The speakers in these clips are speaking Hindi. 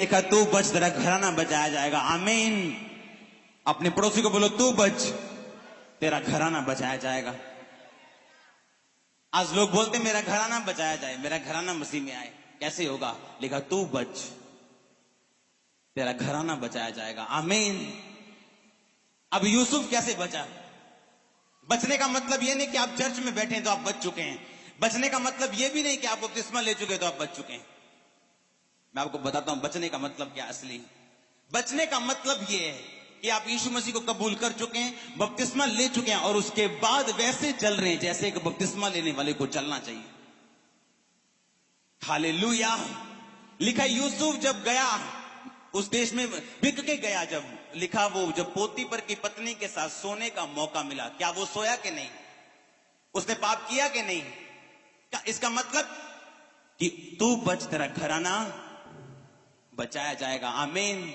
देखा तू बच, तेरा घराना बचाया जाएगा। आमीन। अपने पड़ोसी को बोलो तू बच, तेरा घराना बचाया जाएगा। आज लोग बोलते मेरा घराना बचाया जाए, मेरा घराना मसीह में आए। कैसे होगा? लिखा तू बच, तेरा घराना बचाया जाएगा। आमीन। अब यूसुफ कैसे बचा? बचने का मतलब यह नहीं कि आप चर्च में बैठे हैं तो आप बच चुके हैं। बचने का मतलब यह भी नहीं कि आप बपतिस्मा ले चुके हैं तो आप बच चुके हैं। मैं आपको बताता हूं बचने का मतलब क्या असली। बचने का मतलब यह है कि आप यीशु मसीह को कबूल कर चुके हैं, बपतिस्मा ले चुके हैं और उसके बाद वैसे चल रहे हैं जैसे एक बपतिस्मा लेने वाले को चलना चाहिए। हालेलुया। लिखा यूसुफ जब गया उस देश में, बिक के गया, जब लिखा वो जब पोतीपर की पत्नी के साथ सोने का मौका मिला, क्या वो सोया कि नहीं? उसने पाप किया कि नहीं? क्या इसका मतलब कि तू बच, तेरा घराना बचाया जाएगा। आमीन।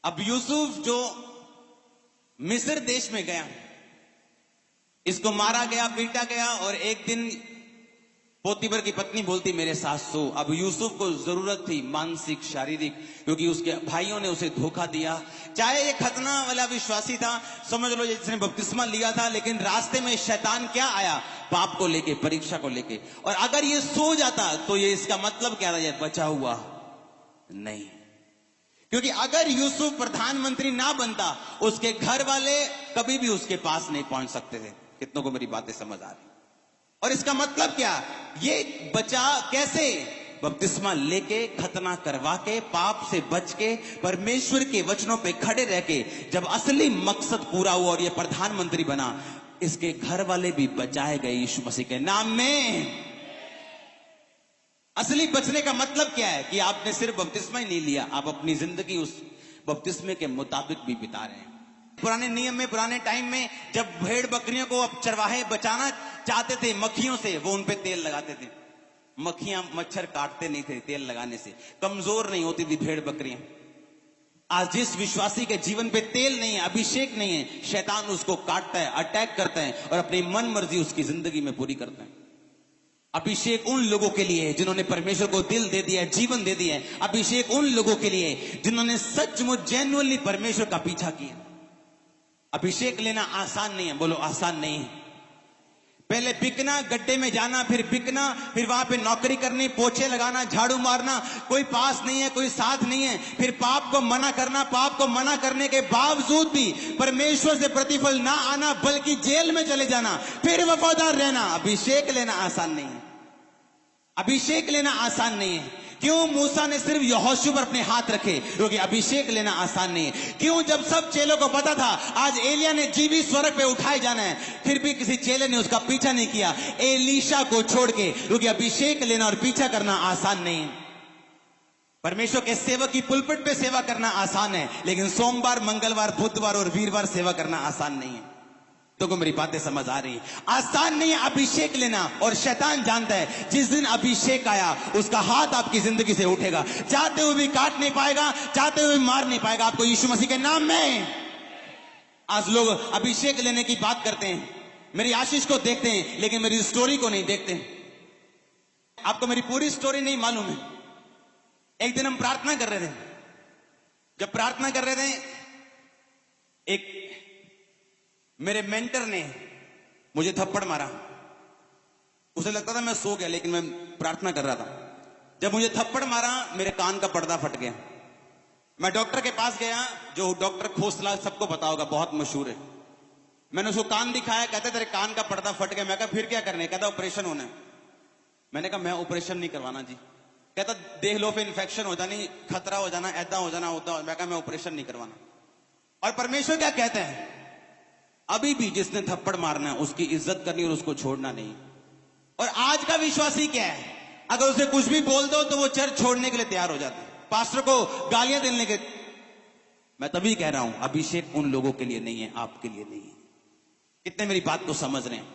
अब यूसुफ जो मिस्र देश में गया, इसको मारा गया, पीटा गया और एक दिन पोतीपर की पत्नी बोलती मेरे साथ सो। अब यूसुफ को जरूरत थी मानसिक, शारीरिक, क्योंकि उसके भाइयों ने उसे धोखा दिया। चाहे ये खतना वाला विश्वासी था, समझ लो जिसने बपतिस्मा लिया था, लेकिन रास्ते में शैतान क्या आया? पाप को लेके, परीक्षा को लेके। और अगर ये सो जाता तो ये इसका मतलब क्या था? ये बचा हुआ नहीं। क्योंकि अगर यूसुफ प्रधानमंत्री ना बनता, उसके घर वाले कभी भी उसके पास नहीं पहुंच सकते थे। कितनों को मेरी बातें समझ आ रही? और इसका मतलब क्या? ये बचा कैसे? बपतिस्मा लेके, खतना करवा के, पाप से बच के, परमेश्वर के वचनों पे खड़े रह के, जब असली मकसद पूरा हुआ और ये प्रधानमंत्री बना, इसके घर वाले भी बचाए गए यीशु मसीह के नाम में। असली बचने का मतलब क्या है? कि आपने सिर्फ बपतिस्मा ही नहीं लिया, आप अपनी जिंदगी उस बपतिस्मे के मुताबिक भी बिता रहे हैं। पुराने नियम में, पुराने टाइम में जब भेड़ बकरियों को अब चरवाहे बचाना चाहते थे मक्खियों से, वो उनपे तेल लगाते थे। मक्खियां, मच्छर काटते नहीं थे तेल लगाने से, कमजोर नहीं होती थी भेड़ बकरियां। आज जिस विश्वासी के जीवन पे तेल नहीं है, अभिषेक नहीं है, शैतान उसको काटता है, अटैक करता है और अपनी मन मर्जी उसकी जिंदगी में पूरी करता है। अभिषेक उन लोगों के लिए जिन्होंने परमेश्वर को दिल दे दिया है, जीवन दे दिया है। अभिषेक उन लोगों के लिए जिन्होंने सचमुच जेन्युइनली परमेश्वर का पीछा किया। अभिषेक लेना आसान नहीं है, बोलो आसान नहीं है। पहले बिकना, गड्ढे में जाना, फिर बिकना, फिर वहां पे नौकरी करनी, पोछे लगाना, झाड़ू मारना, कोई पास नहीं है, कोई साथ नहीं है, फिर पाप को मना करना, पाप को मना करने के बावजूद भी परमेश्वर से प्रतिफल ना आना, बल्कि जेल में चले जाना, फिर वफादार रहना। अभिषेक लेना आसान नहीं है। अभिषेक लेना आसान नहीं है। क्यों मूसा ने सिर्फ यहोशू पर अपने हाथ रखे? क्योंकि अभिषेक लेना आसान नहीं है। क्यों? जब सब चेलों को पता था आज एलिया ने जीवित स्वर्ग पे उठाए जाना है, फिर भी किसी चेले ने उसका पीछा नहीं किया, एलीशा को छोड़ के। क्योंकि अभिषेक लेना और पीछा करना आसान नहीं है। परमेश्वर के सेवक की पुलपिट पे सेवा करना आसान है, लेकिन सोमवार, मंगलवार, बुधवार और वीरवार सेवा करना आसान नहीं है। तो को मेरी बातें समझ आ रही है? आसान नहीं है अभिषेक लेना। और शैतान जानता है जिस दिन अभिषेक आया उसका हाथ आपकी जिंदगी से उठेगा, चाहते हुए भी काट नहीं पाएगा, चाहते हुए भी मार नहीं पाएगा आपको यीशु मसीह के नाम में। आज लोग अभिषेक लेने की बात करते हैं, मेरी आशीष को देखते हैं, लेकिन मेरी स्टोरी को नहीं देखते। आपको मेरी पूरी स्टोरी नहीं मालूम है। एक दिन हम प्रार्थना कर रहे थे, जब प्रार्थना कर रहे थे, एक मेरे मेंटर ने मुझे थप्पड़ मारा। उसे लगता था मैं सो गया, लेकिन मैं प्रार्थना कर रहा था। जब मुझे थप्पड़ मारा, मेरे कान का पर्दा फट गया। मैं डॉक्टर के पास गया, जो डॉक्टर खोसला, सबको पता होगा, बहुत मशहूर है। मैंने उसको कान दिखाया, कहते तेरे कान का पर्दा फट गया। मैं कहा फिर क्या करने? कहता ऑपरेशन होना है। मैंने कहा मैं ऑपरेशन नहीं करवाना जी। कहता देख लो फिर इन्फेक्शन हो जानी, खतरा हो जाना, ऐदा हो जाना होता। मैं कहा मैं ऑपरेशन नहीं करवाना। और परमेश्वर क्या कहते हैं? अभी भी जिसने थप्पड़ मारना है उसकी इज्जत करनी और उसको छोड़ना नहीं। और आज का विश्वासी क्या है? अगर उसे कुछ भी बोल दो तो वो चर्च छोड़ने के लिए तैयार हो जाता है, पास्टर को गालियां देने के। मैं तभी कह रहा हूं अभिषेक उन लोगों के लिए नहीं है, आपके लिए नहीं है। कितने मेरी बात को समझ रहे हैं?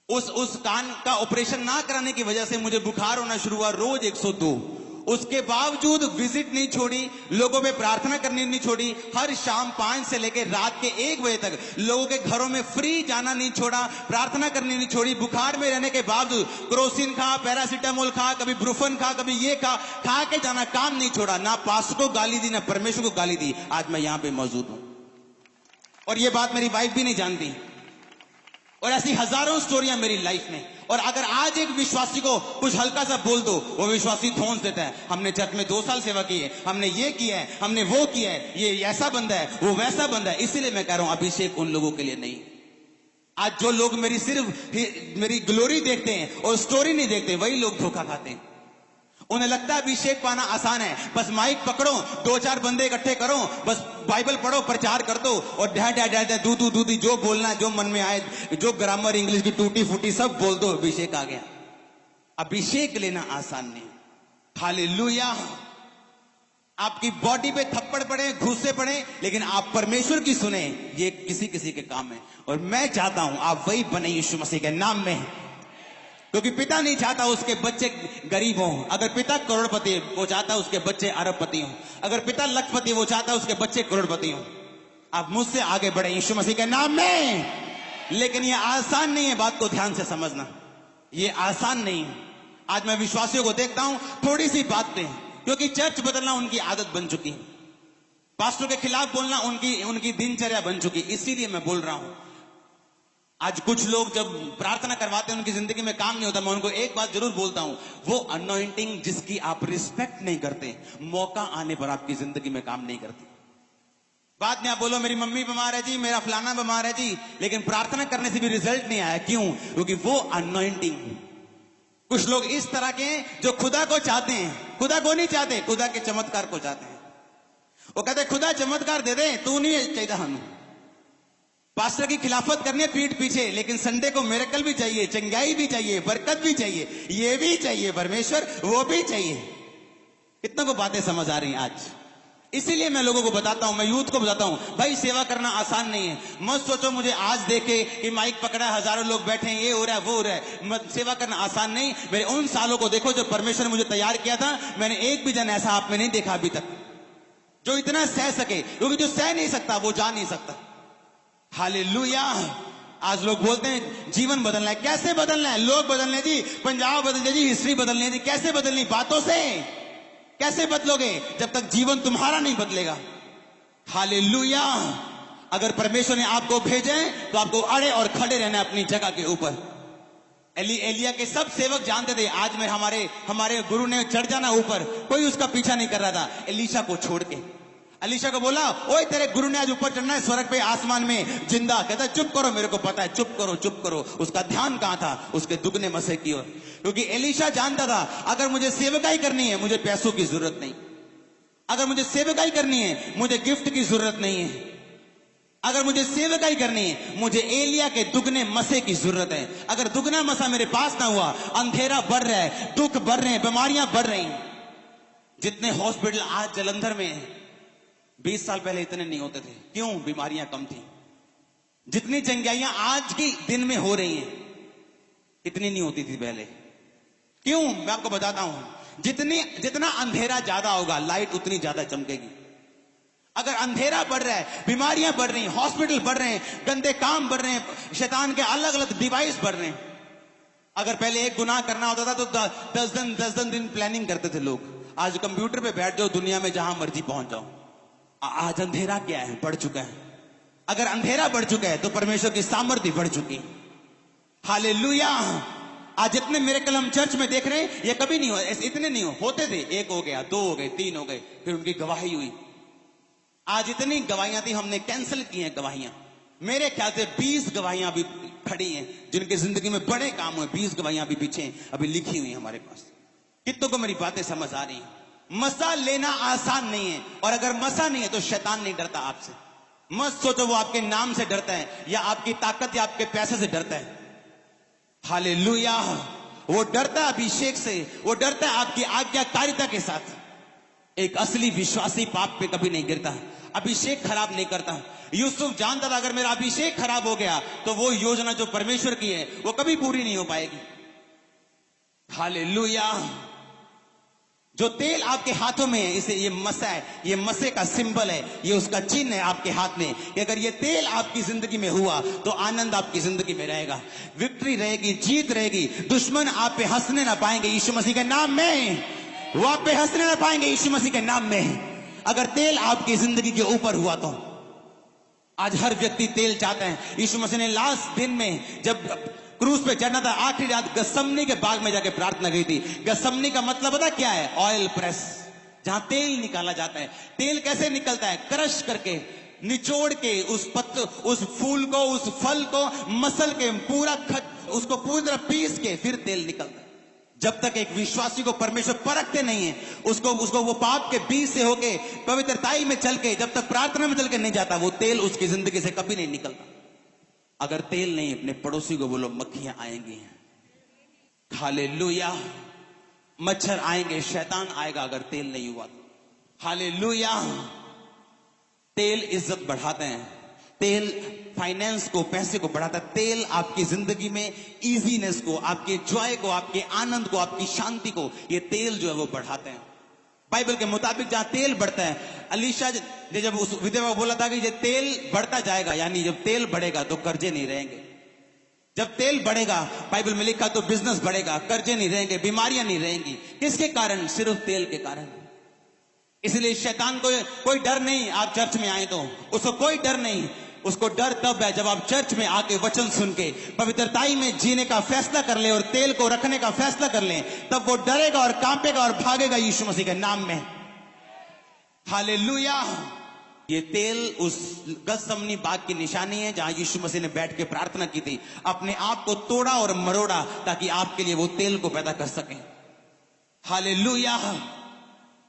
उस कान का ऑपरेशन ना कराने की वजह से मुझे बुखार होना शुरू हुआ, रोज 102। उसके बावजूद विजिट नहीं छोड़ी, लोगों पे प्रार्थना करनी नहीं छोड़ी, हर शाम 5 से लेकर रात के 1 बजे तक लोगों के घरों में फ्री जाना नहीं छोड़ा, प्रार्थना करनी नहीं छोड़ी। बुखार में रहने के बावजूद क्रोसिन खा, पैरासीटामोल खा, कभी ब्रुफन खा, कभी ये खा के जाना, काम नहीं छोड़ा। ना पास्टर को गाली दी, ना परमेश्वर को गाली दी। आज मैं यहां पे मौजूद हूं और ये बात मेरी वाइफ भी नहीं जानती। और ऐसी हजारों स्टोरियां मेरी लाइफ में। और अगर आज एक विश्वासी को कुछ हल्का सा बोल दो, वो विश्वासी ठोंस देता है, हमने चर्च में 2 साल सेवा की है, हमने ये किया है, हमने वो किया है, ये ऐसा बंदा है, वो वैसा बंदा है। इसीलिए मैं कह रहा हूं अभिषेक उन लोगों के लिए नहीं। आज जो लोग मेरी ग्लोरी देखते हैं और स्टोरी नहीं देखते, वही लोग धोखा खाते हैं। उन्हें लगता है अभिषेक पाना आसान है, बस माइक पकड़ो, 2-4 बंदे इकट्ठे करो, बस बाइबल पढ़ो, प्रचार कर दो और दूधी जो बोलना है, जो मन में आए, जो ग्रामर इंग्लिश की टूटी फूटी सब बोल दो, अभिषेक आ गया। अभिषेक लेना आसान नहीं। हालेलुया। आपकी बॉडी पे थप्पड़ पड़े, घूसे पड़े, लेकिन आप परमेश्वर की सुने, ये किसी किसी के काम है। और मैं चाहता हूं आप वही बने यीशु मसीह के नाम में, क्योंकि पिता नहीं चाहता उसके बच्चे गरीब हों। अगर पिता करोड़पति, वो चाहता उसके बच्चे अरबपति हों। अगर पिता लखपति, वो चाहता उसके बच्चे करोड़पति हों। आप मुझसे आगे बढ़े यीशु मसीह के नाम में। लेकिन ये आसान नहीं है, बात को ध्यान से समझना, ये आसान नहीं है। आज मैं विश्वासियों को देखता हूं थोड़ी सी बात पे, क्योंकि चर्च बदलना उनकी आदत बन चुकी है, पास्टर के खिलाफ बोलना उनकी दिनचर्या बन चुकी। इसीलिए मैं बोल रहा हूं, आज कुछ लोग जब प्रार्थना करवाते हैं, उनकी जिंदगी में काम नहीं होता। मैं उनको एक बात जरूर बोलता हूं, वो अनॉइंटिंग जिसकी आप रिस्पेक्ट नहीं करते, मौका आने पर आपकी जिंदगी में काम नहीं करती। बाद में आप बोलो मेरी मम्मी बीमार है जी, मेरा फलाना बीमार है जी, लेकिन प्रार्थना करने से भी रिजल्ट नहीं आया। क्यों? क्योंकि वो अनॉइंटिंग। कुछ लोग इस तरह के हैं जो खुदा को चाहते हैं, खुदा को नहीं चाहते, खुदा के चमत्कार को चाहते हैं। वो कहते खुदा चमत्कार दे दे, तू नहीं चाहिए हमें। पास्टर की खिलाफत करने पीठ पीछे, लेकिन संडे को मिरेकल भी चाहिए, चंगाई भी चाहिए, बरकत भी चाहिए, ये भी चाहिए परमेश्वर, वो भी चाहिए। कितना को बातें समझ आ रही हैं आज? इसीलिए मैं लोगों को बताता हूं, मैं यूथ को बताता हूं, भाई सेवा करना आसान नहीं है। मत सोचो मुझे आज देखे कि माइक पकड़ा है, हजारों लोग बैठे हैं, ये हो रहा है, वो हो रहा है। सेवा करना आसान नहीं। मेरे उन सालों को देखो जब परमेश्वर ने मुझे तैयार किया था, मैंने एक भी जन ऐसा आप में नहीं देखा अभी तक जो इतना सह सके, क्योंकि जो सह नहीं सकता वो जा नहीं सकता। हालेलुया। आज लोग बोलते हैं जीवन बदलना है। कैसे बदलना है? लोग बदलने जी, पंजाब बदलने जी, हिस्ट्री बदलने जी। कैसे बदलनी? बातों से। कैसे बदलोगे जब तक जीवन तुम्हारा नहीं बदलेगा? हालेलुया। अगर परमेश्वर ने आपको भेजे तो आपको अड़े और खड़े रहना अपनी जगह के ऊपर। एलिया के सब सेवक जानते थे, आज में हमारे गुरु ने चढ़ जाना ऊपर, कोई उसका पीछा नहीं कर रहा था। एलीशा को छोड़ के एलीशा को बोला, ओए तेरे गुरु ने आज ऊपर चढ़ना है स्वर्ग पे, आसमान में जिंदा। कहता चुप करो, मेरे को पता है, चुप करो चुप करो। उसका ध्यान कहां था? उसके दुगने मसे की ओर। क्योंकि एलीशा जानता था अगर मुझे सेवकाई करनी है, मुझे पैसों की जरूरत नहीं। अगर मुझे सेवकाई करनी है, मुझे गिफ्ट की जरूरत नहीं है। अगर मुझे सेवकाई करनी है, मुझे एलिया के दुगने मसे की जरूरत है। अगर दुगना मसा मेरे पास ना हुआ, अंधेरा बढ़ रहा है, दुख बढ़ रहे हैं, बीमारियां बढ़ रही हैं। जितने हॉस्पिटल आज जलंधर में हैं, 20 साल पहले इतने नहीं होते थे। क्यों? बीमारियां कम थी। जितनी चंगाइयां आज के दिन में हो रही हैं, इतनी नहीं होती थी पहले। क्यों? मैं आपको बताता हूं, जितना अंधेरा ज्यादा होगा, लाइट उतनी ज्यादा चमकेगी। अगर अंधेरा बढ़ रहा है, बीमारियां बढ़ रही हैं, हॉस्पिटल बढ़ रहे हैं, गंदे काम बढ़ रहे हैं, शैतान के अलग अलग डिवाइस बढ़ रहे हैं। अगर पहले एक गुनाह करना होता था तो 10 दिन प्लानिंग करते थे लोग। आज कंप्यूटर पे बैठ जाओ, दुनिया में जहां मर्जी पहुंच जाओ। आज अंधेरा क्या है? बढ़ चुका है। अगर अंधेरा बढ़ चुका है तो परमेश्वर की सामर्थ्य बढ़ चुकी। हालेलुया। आज जितने मिरेकल हम चर्च में देख रहे हैं, ये कभी नहीं हुए, इतने नहीं होते थे। 1 हो गया, 2 हो गए, 3 हो गए, फिर उनकी गवाही हुई। आज इतनी गवाहियां थी, हमने कैंसिल की हैं गवाहियां। मेरे ख्याल से 20 गवाहियां अभी खड़ी हैं, जिनकी जिंदगी में बड़े काम हुए। 20 गवाहियां अभी पीछे अभी लिखी हुई हमारे पास। कितनों को मेरी बातें समझ आ रही हैं? मसा लेना आसान नहीं है, और अगर मसा नहीं है तो शैतान नहीं डरता आपसे। मत सोचो वो आपके नाम से डरता है, या आपकी ताकत या आपके पैसे से डरता है। हालेलुया। वो डरता है अभिषेक से, वो डरता है आपकी आज्ञाकारिता के साथ। एक असली विश्वासी पाप पे कभी नहीं गिरता, अभिषेक खराब नहीं करता। यूसुफ जानता था अगर मेरा अभिषेक खराब हो गया तो वो योजना जो परमेश्वर की है वो कभी पूरी नहीं हो पाएगी। हालेलुया। जो तेल आपके हाथों में है, इसे ये मसा है, ये मसे का सिंबल है, ये उसका चिन्ह है आपके हाथ में कि अगर ये तेल आपकी जिंदगी में हुआ तो आनंद आपकी जिंदगी में रहेगा, विक्ट्री रहेगी, जीत रहेगी। दुश्मन आप पे हंसने ना पाएंगे यीशु मसीह के नाम में। वो आप पे हंसने ना पाएंगे यीशु मसीह के नाम में। अगर तेल आपकी जिंदगी के ऊपर हुआ तो आज हर व्यक्ति तेल चाहता है। यीशु मसीह ने लास्ट दिन में जब क्रूस पे चढ़ना था, आखिरी रात गसमनी के बाग में जाके प्रार्थना की थी। गसमनी का मतलब पता क्या है? ऑयल प्रेस, जहां तेल निकाला जाता है। तेल कैसे निकलता है? क्रश करके, निचोड़ के उस पत्ते, उस फूल को, उस फल को मसल के पूरा उसको पूरी तरह पीस के फिर तेल निकलता है। जब तक एक विश्वासी को परमेश्वर परखते नहीं है, उसको वो पाप के बीच से होके पवित्रताई में चल के, जब तक प्रार्थना में चल के नहीं जाता, वो तेल उसकी जिंदगी से कभी नहीं निकलता। अगर तेल नहीं, अपने पड़ोसी को बोलो मक्खियां आएंगी। हालेलुया। मच्छर आएंगे, शैतान आएगा अगर तेल नहीं हुआ तो। हालेलुया। तेल इज्जत बढ़ाते हैं, तेल फाइनेंस को, पैसे को बढ़ाता है। तेल आपकी जिंदगी में इजीनेस को, आपके जॉय को, आपके आनंद को, आपकी शांति को, ये तेल जो है वो बढ़ाते हैं। बाइबल के मुताबिक जहां तेल बढ़ता है, अलीशा ने जब उस विधवा को बोला था कि ये तेल बढ़ता जाएगा, यानी जब तेल बढ़ेगा तो कर्जे नहीं रहेंगे। जब तेल बढ़ेगा, बाइबल में लिखा, तो बिजनेस बढ़ेगा, कर्जे नहीं रहेंगे, बीमारियां नहीं रहेंगी। किसके कारण? सिर्फ तेल के कारण। इसलिए शैतान को कोई डर नहीं। आप चर्च में आए तो उसको कोई डर नहीं। उसको डर तब है जब आप चर्च में आके वचन सुन के पवित्रताई में जीने का फैसला कर ले और तेल को रखने का फैसला कर ले, तब वो डरेगा और कांपेगा और भागेगा यीशु मसीह के नाम में। हालेलुया। ये तेल उस गसमनी बाग की निशानी है जहां यीशु मसीह ने बैठ के प्रार्थना की थी। अपने आप को तोड़ा और मरोड़ा ताकि आपके लिए वो तेल को पैदा कर सके। हालेलुया।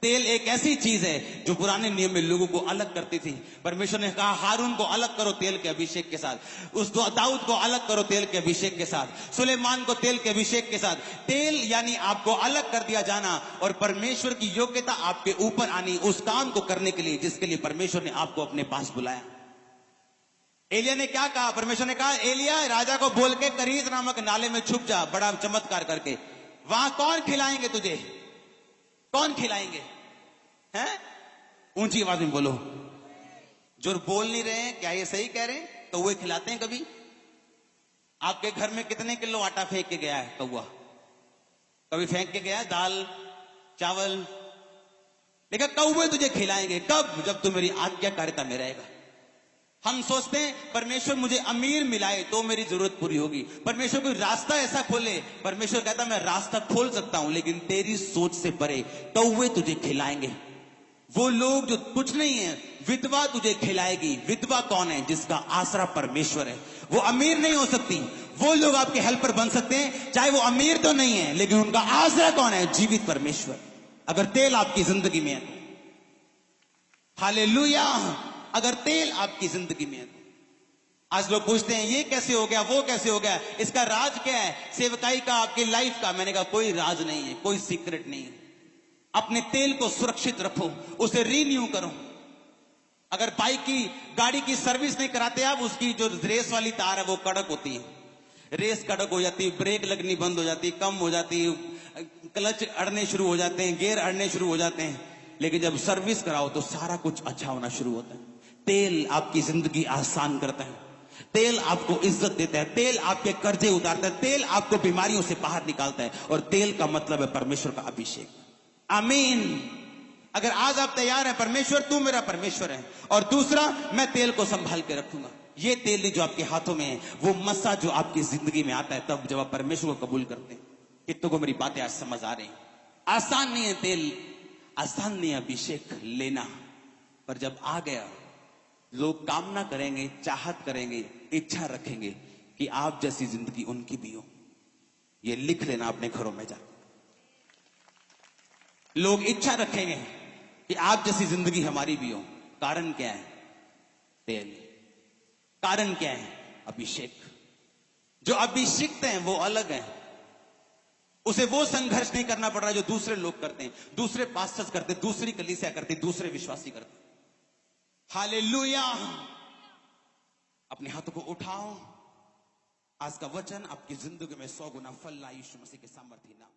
तेल एक ऐसी चीज है जो पुराने नियम में लोगों को अलग करती थी। परमेश्वर ने कहा हारून को अलग करो तेल के अभिषेक के साथ, उस दाऊद को अलग करो तेल के अभिषेक के साथ, सुलेमान को तेल के अभिषेक के साथ। तेल यानी आपको अलग कर दिया जाना और परमेश्वर की योग्यता आपके ऊपर आनी, उस काम को करने के लिए जिसके लिए परमेश्वर ने आपको अपने पास बुलाया। एलिया ने क्या कहा? परमेश्वर ने कहा एलिया राजा को बोल के करीत नामक नाले में छुप जा, बड़ा चमत्कार करके। वहां कौन खिलाएंगे तुझे? कौन खिलाएंगे? हैं? ऊंची आवाज में बोलो। जो बोल नहीं रहे हैं, क्या ये सही कह रहे हैं? कौवे खिलाते हैं कभी? आपके घर में कितने किलो आटा फेंक के गया है कौवा? कभी फेंक के गया है दाल चावल? लेकिन कौवे तुझे खिलाएंगे कब? जब तू मेरी आज्ञाकारिता में रहेगा। हम सोचते हैं परमेश्वर मुझे अमीर मिलाए तो मेरी जरूरत पूरी होगी, परमेश्वर कोई रास्ता ऐसा खोले। परमेश्वर कहता मैं रास्ता खोल सकता हूं, लेकिन तेरी सोच से परे कौवे तुझे खिलाएंगे। वो लोग जो कुछ नहीं है, विधवा तुझे खिलाएगी। विधवा कौन है? जिसका आसरा परमेश्वर है। वो अमीर नहीं हो सकती। वो लोग आपके हेल्पर बन सकते हैं, चाहे वो अमीर तो नहीं है, लेकिन उनका आसरा कौन है? जीवित परमेश्वर। अगर तेल आपकी जिंदगी में है, हालेलुया। अगर तेल आपकी जिंदगी में है। आज लोग पूछते हैं ये कैसे हो गया, वो कैसे हो गया, इसका राज क्या है सेवकाई का, आपकी लाइफ का? मैंने कहा कोई राज नहीं है, कोई सीक्रेट नहीं है। अपने तेल को सुरक्षित रखो, उसे रीन्यू करो। अगर बाइक की, गाड़ी की सर्विस नहीं कराते आप, उसकी जो रेस वाली तार है वो कड़क होती है, रेस कड़क हो जाती है, ब्रेक लगनी बंद हो जाती है, कम हो जाती है, क्लच अड़ने शुरू हो जाते हैं, गियर अड़ने शुरू हो जाते हैं। लेकिन जब सर्विस कराओ तो सारा कुछ अच्छा होना शुरू होता है। तेल आपकी जिंदगी आसान करता है, तेल आपको इज्जत देता है, तेल आपके कर्जे उतारता है, तेल आपको बीमारियों से बाहर निकालता है। और तेल का मतलब है परमेश्वर का अभिषेक। आमीन। अगर आज आप तैयार हैं, परमेश्वर तू मेरा परमेश्वर है, और दूसरा मैं तेल को संभाल के रखूंगा। ये तेल जो आपके हाथों में है, वो मसा जो आपकी जिंदगी में आता है तब जब आप परमेश्वर को कबूल करते हैं। कितनों को मेरी बातें आज समझ आ रही? आसान नहीं है तेल, आसान नहीं है अभिषेक लेना, पर जब आ गया लोग कामना करेंगे, चाहत करेंगे, इच्छा रखेंगे कि आप जैसी जिंदगी उनकी भी हो। ये लिख लेना अपने घरों में जाकर। लोग इच्छा रखेंगे कि आप जैसी जिंदगी हमारी भी हो। कारण क्या है? तेल। कारण क्या है? अभिषेक। जो अभिषिक्त हैं वो अलग हैं, उसे वो संघर्ष नहीं करना पड़ रहा जो दूसरे लोग करते हैं, दूसरे पास्टर्स करते हैं, दूसरी कलीसिया करते हैं, दूसरे विश्वासी करते हैं। हालेलुया। अपने हाथों को उठाओ। आज का वचन आपकी जिंदगी में 100 गुना फल लाए यीशु मसीह के सामर्थ्य नाम।